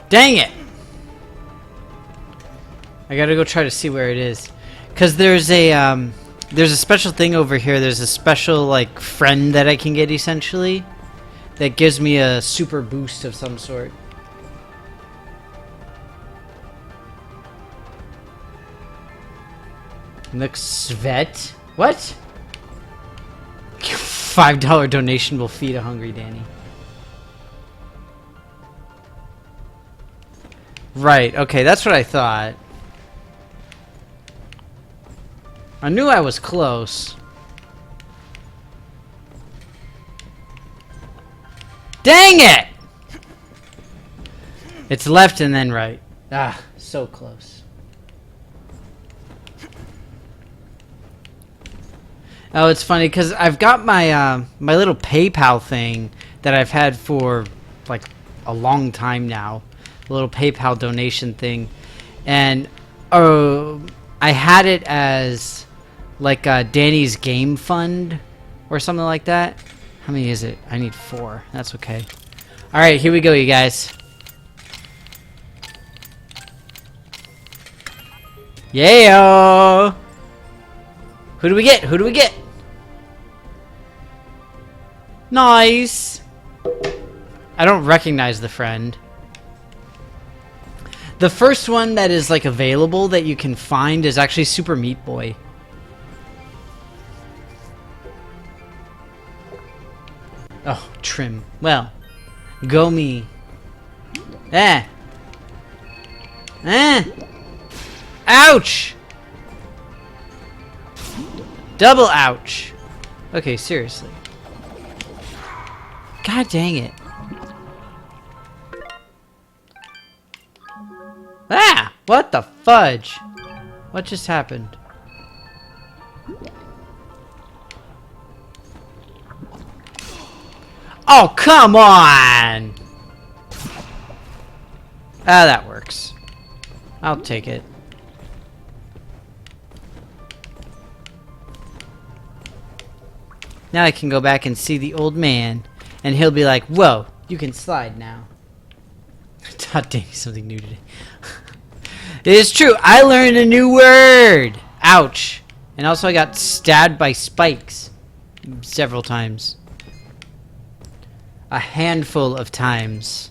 Dang it! I gotta go try to see where it is, cause there's a special thing over here. There's a special like friend that I can get essentially, that gives me a super boost of some sort. Look, Svet. What? $5 donation will feed a hungry Danny. Right, okay, that's what I thought. I knew I was close. Dang it! It's left and then right. Ah, so close. Oh, it's funny because I've got my my little PayPal thing that I've had for like a long time now. A little PayPal donation thing, and I had it as like Danny's game fund or something like that. How many is it? I need 4. That's okay. All right, here we go, you guys. Yeah. Who do we get? Who do we get? Nice. I don't recognize the friend. The first one that is like available that you can find is actually Super Meat Boy. Oh, trim. Well, go me. Eh. Eh. Ouch! Double ouch. Okay, seriously. God dang it. Ah! What the fudge? What just happened? Oh, come on! Ah, that works. I'll take it. Now I can go back and see the old man, and he'll be like, whoa, you can slide now. Taught Danny something new today. It is true, I learned a new word! Ouch. And also I got stabbed by spikes several times. A handful of times.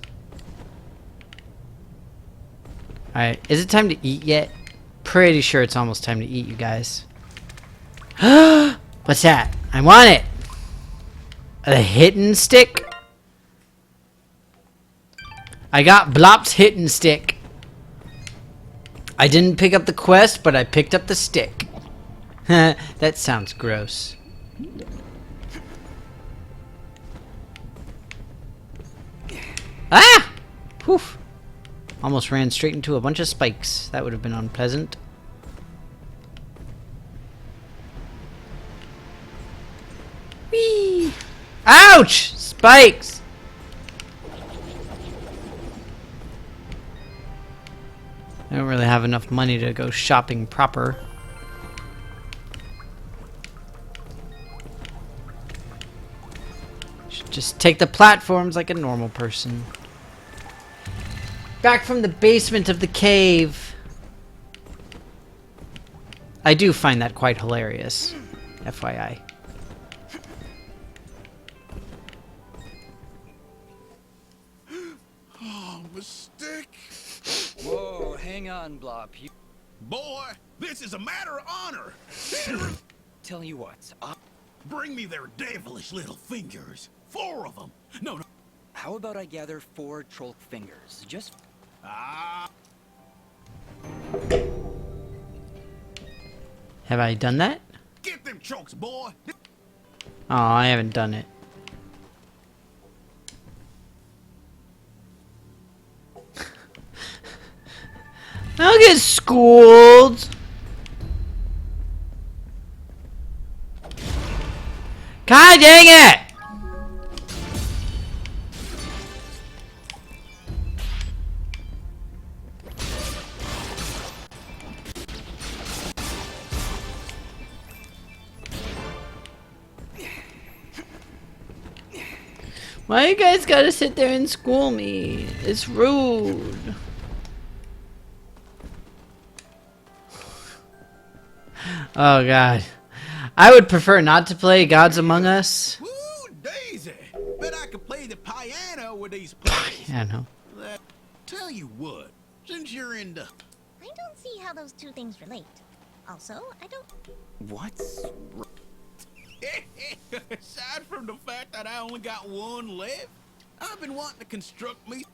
Alright, is it time to eat yet? Pretty sure it's almost time to eat, you guys. What's that? I want it! A hitting stick? I got Blop's hitting stick. I didn't pick up the quest, but I picked up the stick. That sounds gross. Ah! Poof. Almost ran straight into a bunch of spikes. That would have been unpleasant. Whee! Ouch! Spikes! I don't really have enough money to go shopping proper. Should just take the platforms like a normal person. Back from the basement of the cave. I do find that quite hilarious. FYI. Oh, mistake. Whoa, hang on, Blop. Boy, this is a matter of honor. Tell you what, Bring me their devilish little fingers. 4 of them. No. how about I gather 4 troll fingers? Just Have I done that? get them chokes, boy. Oh, I haven't done it. I'll get schooled. God dang it! Why you guys gotta sit there and school me? It's rude. Oh god. I would prefer not to play Gods Among Us. Woo, Daisy. Bet I could play the piano with these players. Yeah, no. Tell you what, since you're into... I don't see how those two things relate. Also, I don't... what's Aside from the fact that I only got one left, I've been wanting to construct me...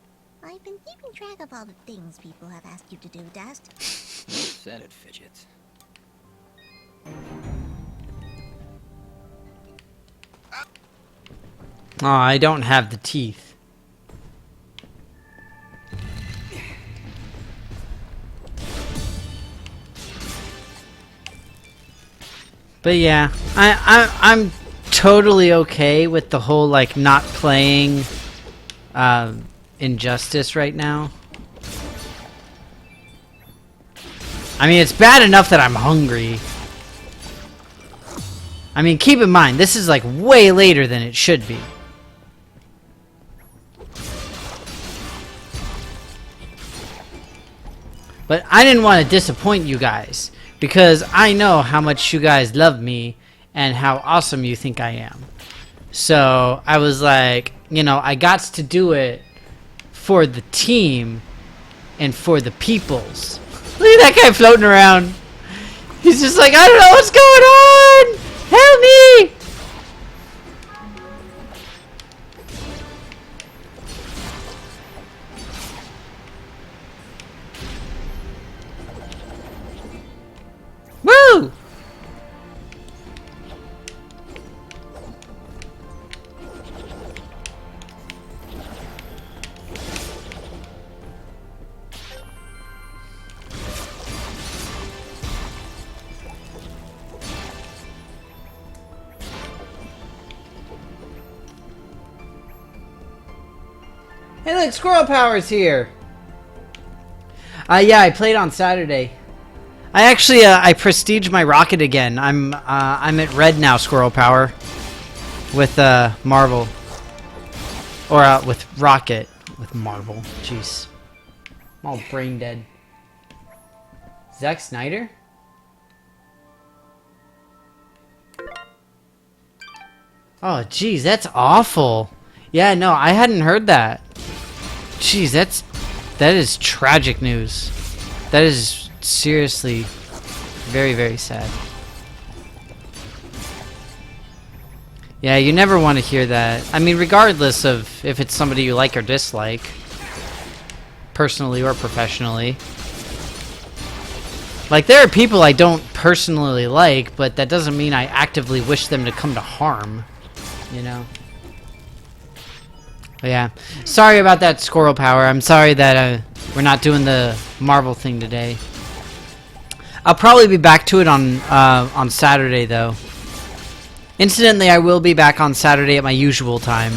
I've been keeping track of all the things people have asked you to do, Dust. you said it, Fidget. Oh, I don't have the teeth. But yeah, I'm totally okay with the whole like not playing Injustice right now. I mean, it's bad enough that I'm hungry. I mean, keep in mind, this is like way later than it should be. But I didn't want to disappoint you guys, because I know how much you guys love me and how awesome you think I am. So I was like, you know, I got to do it for the team and for the peoples. Look at that guy floating around. He's just like, I don't know what's going on! Help me! Woo! Hey look, Squirrel Power's here! Yeah, I played on Saturday. I actually, I prestige my rocket again. I'm at red now, Squirrel Power. With, Marvel. Or, with Rocket. With Marvel. Jeez. I'm all brain dead. Zack Snyder? Oh, jeez, that's awful. Yeah, no, I hadn't heard that. Jeez, that is tragic news. That is seriously very, very sad. Yeah, you never want to hear that. I mean, regardless of if it's somebody you like or dislike, personally or professionally. Like, there are people I don't personally like, but that doesn't mean I actively wish them to come to harm, you know? But yeah, sorry about that, Squirrel Power. I'm sorry that we're not doing the Marvel thing today. I'll probably be back to it on Saturday, though. Incidentally, I will be back on Saturday at my usual time.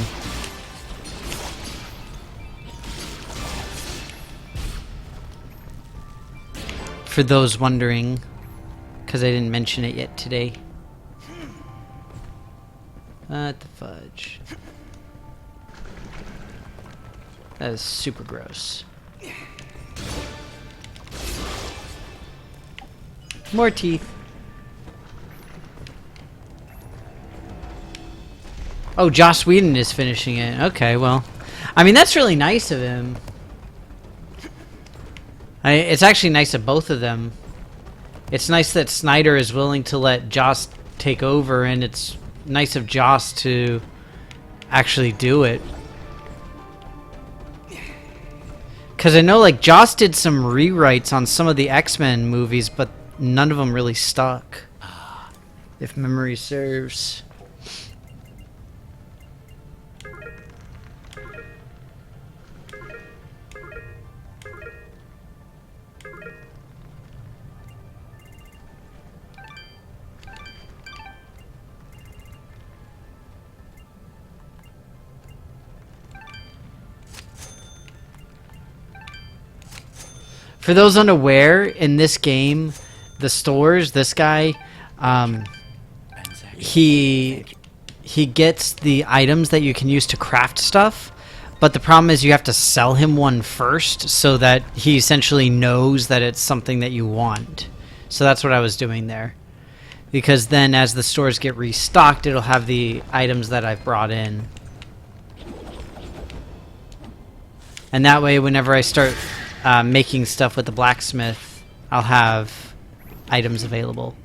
For those wondering, because I didn't mention it yet today. What the fudge? That is super gross. More teeth. Oh, Joss Whedon is finishing it. Okay, well, I mean, that's really nice of him. It's actually nice of both of them. It's nice that Snyder is willing to let Joss take over, and it's nice of Joss to actually do it. Because I know, like, Joss did some rewrites on some of the X-Men movies, but none of them really stuck, if memory serves. For those unaware, in this game, the stores, this guy, he gets the items that you can use to craft stuff, but the problem is you have to sell him one first so that he essentially knows that it's something that you want. So that's what I was doing there. Because then as the stores get restocked, it'll have the items that I've brought in. And that way, whenever I start making stuff with the blacksmith, I'll have items available.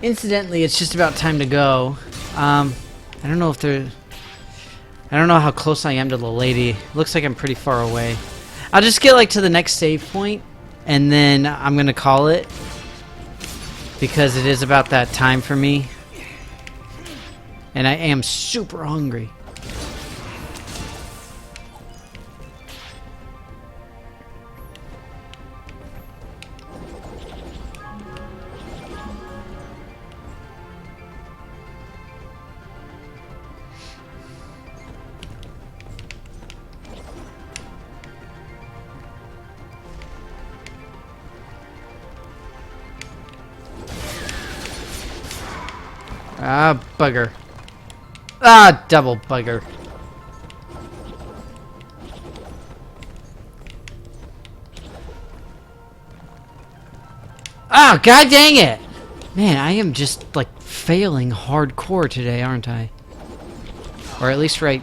Incidentally, it's just about time to go. I don't know if they're... I don't know how close I am to the lady. Looks like I'm pretty far away. I'll just get like to the next save point, and then I'm gonna call it, because it is about that time for me. And I am super hungry. Ah, bugger. Ah, double bugger. Ah, god dang it! Man, I am just, like, failing hardcore today, aren't I? Or at least right...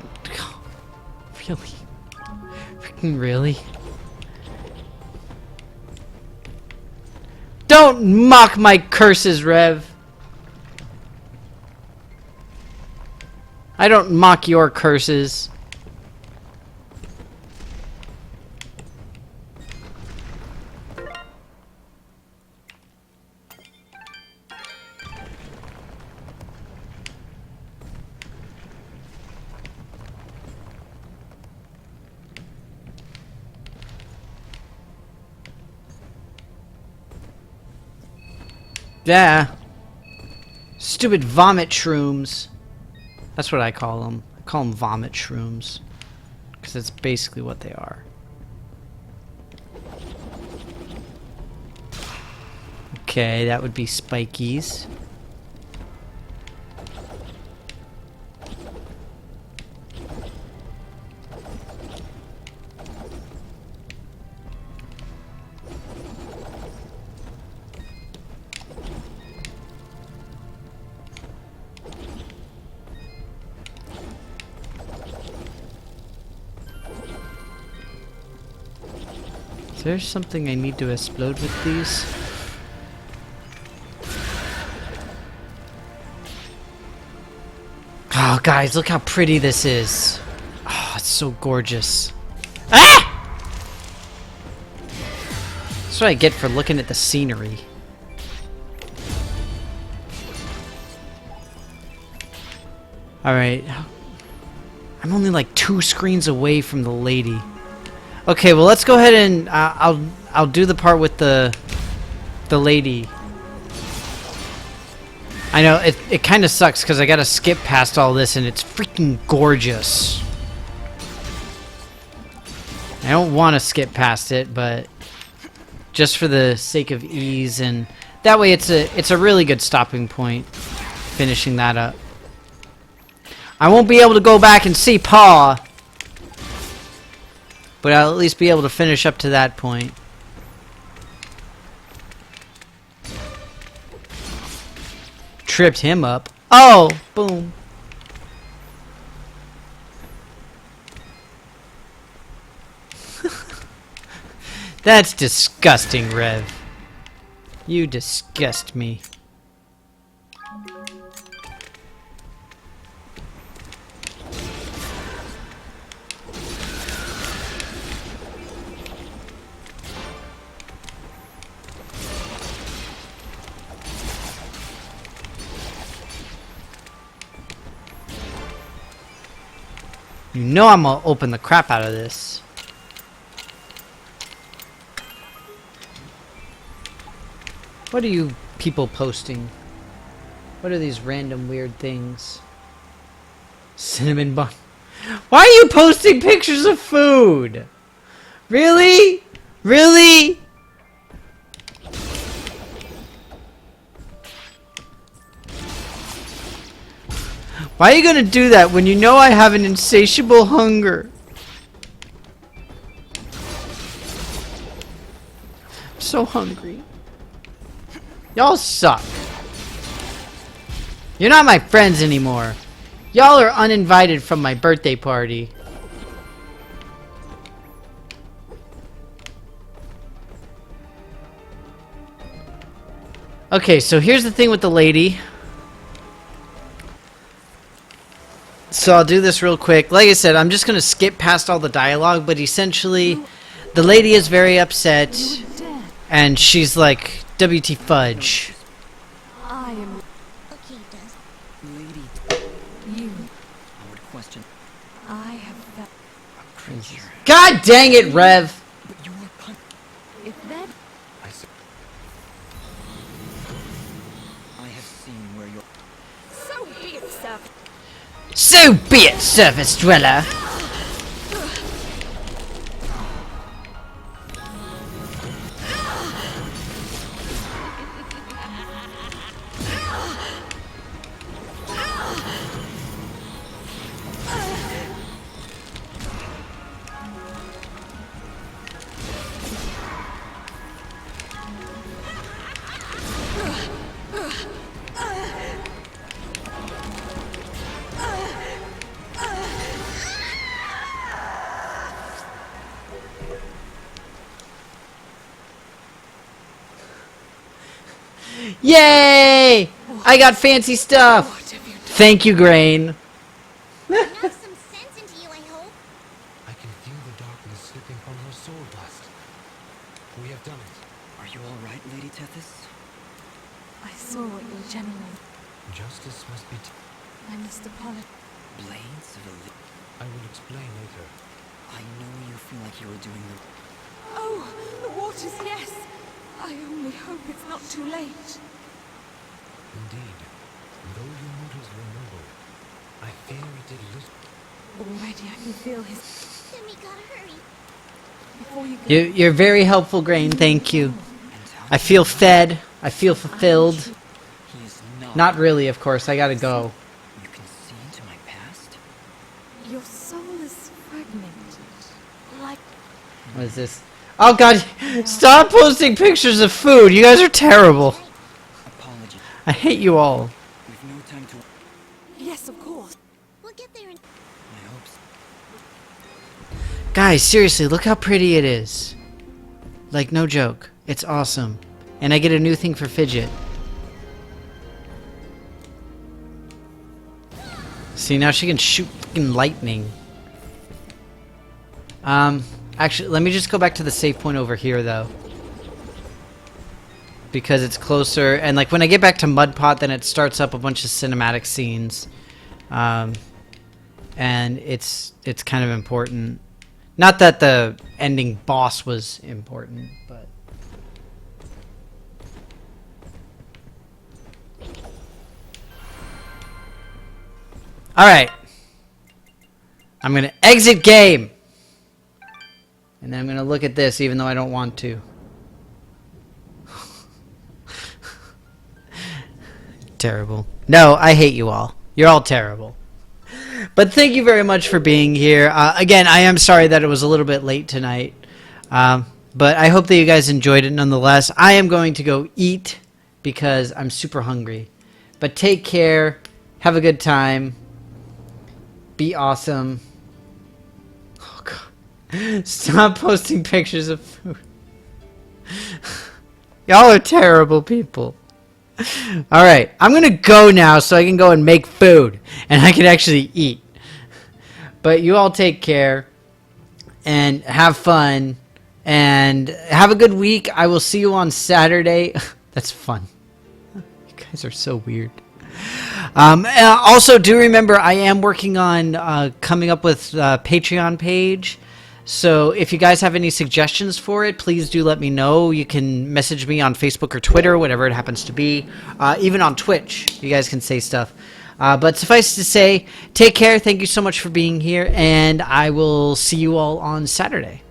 Really? Freaking really? Don't mock my curses, Rev! I don't mock your curses. Yeah. Stupid vomit shrooms. That's what I call them. I call them vomit shrooms. Because that's basically what they are. Okay, that would be spikies. Is there something I need to explode with these? Oh, guys, look how pretty this is. Oh, it's so gorgeous. Ah! That's what I get for looking at the scenery. Alright. I'm only like 2 screens away from the lady. Okay, well, let's go ahead and I'll do the part with the lady. I know it kind of sucks because I gotta skip past all this, and it's freaking gorgeous. I don't want to skip past it, but just for the sake of ease, and that way it's a really good stopping point, finishing that up. I won't be able to go back and see Pa, but I'll at least be able to finish up to that point. Tripped him up. Oh, boom. That's disgusting, Rev. You disgust me. You know I'm gonna open the crap out of this. What are you people posting? What are these random weird things? Cinnamon bun. Why are you posting pictures of food? Really? Really? Why are you gonna do that when you know I have an insatiable hunger? I'm so hungry. Y'all suck. You're not my friends anymore. Y'all are uninvited from my birthday party. Okay, so here's the thing with the lady. So I'll do this real quick. Like I said, I'm just going to skip past all the dialogue, but essentially, the lady is very upset, and she's like, WT fudge. I am Okay, Dust. Lady, you. I would question I have felt. a creature. God dang it, Rev! But you were If that I see. I have seen where you're. so be it, sir. So be it, surface dweller. Yay! I got fancy stuff. Thank you, Grain. Knock some sense into you, I hope. I can feel the darkness slipping from her soul dust. We have done it. Are you all right, Lady Tethys? I saw what your general. Justice must be. I must apologize. Blades of a. I will explain later. I know you feel like you were doing the. Oh, the waters, yes. I only hope it's not too late. Indeed, though your motives were noble, I fear it did little. Already I can feel his. Then we gotta hurry. Before you go. You're very helpful, Grain. Thank you. And how I feel fed. I feel fulfilled. he is not. Not really, of course. I gotta go. You can see into my past. Your soul is fragmented. Like What is this? Oh god, stop posting pictures of food. You guys are terrible. Apology. I hate you all. We've no time to. yes, of course. We'll get there in. I hope so. Guys, seriously, look how pretty it is. Like, no joke. It's awesome. And I get a new thing for Fidget. See, now she can shoot fucking lightning. Actually, let me just go back to the save point over here, though. Because it's closer, and like when I get back to Mudpot, then it starts up a bunch of cinematic scenes. And it's kind of important. Not that the ending boss was important, but... Alright. I'm gonna exit game! And then I'm going to look at this even though I don't want to. Terrible. No, I hate you all. You're all terrible. But thank you very much for being here. Again, I am sorry that it was a little bit late tonight. But I hope that you guys enjoyed it nonetheless. I am going to go eat because I'm super hungry. But take care. Have a good time. Be awesome. Oh, God. Stop posting pictures of food. Y'all are terrible people. Alright, I'm going to go now so I can go and make food. And I can actually eat. But you all take care. And have fun. And have a good week. I will see you on Saturday. That's fun. You guys are so weird. Also, do remember I am working on coming up with a Patreon page. So if you guys have any suggestions for it, please do let me know. You can message me on Facebook or Twitter, whatever it happens to be. Even on Twitch, you guys can say stuff. But suffice to say, take care. Thank you so much for being here. And I will see you all on Saturday.